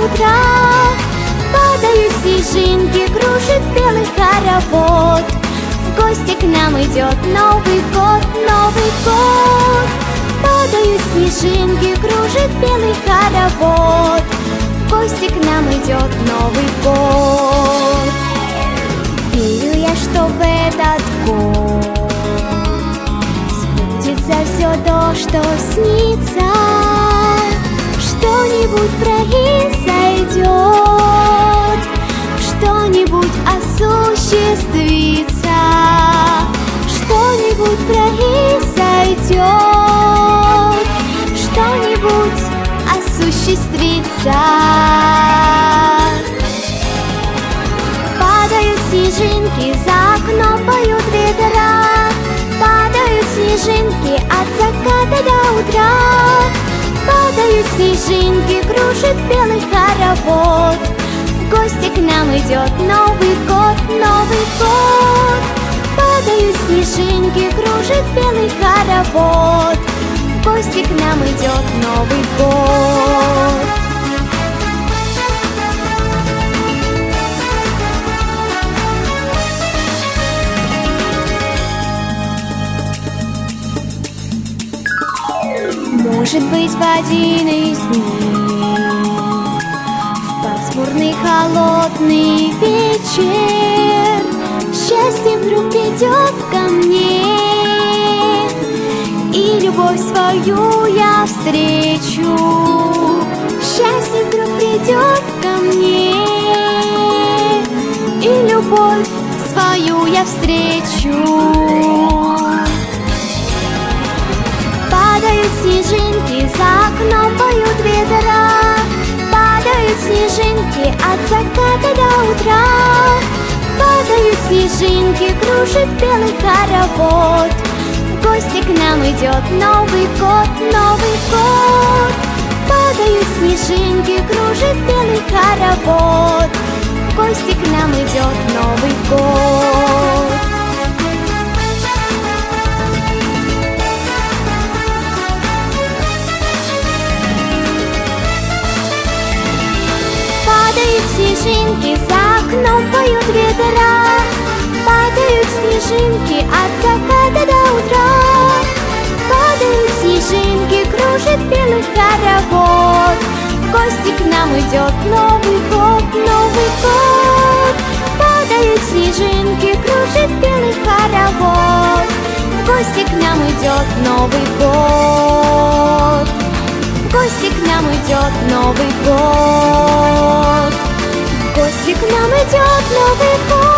утра. Падают снежинки, кружит белый хоровод. В гости к нам идет Новый год, Новый год. Падают снежинки, кружит белый хоровод. В гости к нам идет Новый год. Верю я, что в этот год сбудется все то, что снится. Что-нибудь произойдет, что-нибудь осуществится, что-нибудь произойдет, что-нибудь осуществится. Падают снежинки, за окном поют ветра. Падают снежинки от заката до утра. Падают снежинки, кружит белый хоровод. В гости к нам идет Новый год, Новый год. Падают снежинки, кружит белый хоровод. В гости к нам идет Новый год. Может быть, в один из дней, в пасмурный холодный вечер, счастье вдруг придет ко мне, и любовь свою я встречу. Счастье вдруг придет ко мне, и любовь свою я встречу. Падают снежинки, за окном поют ветра. Падают снежинки от заката до утра. Падают снежинки, кружит белый хоровод. В гости к нам идет Новый год, Новый год. Падают снежинки, кружит белый хоровод. В гости к нам идет Новый год. Падают снежинки, за окном поют ветра. Падают снежинки от заката до утра. Падают снежинки, кружит белый хоровод. В гости к нам идет Новый год, Новый год. Падают снежинки, кружит белый хоровод. В гости к нам идет Новый год. В гости к нам идет Новый год. В гости к нам идет Новый год.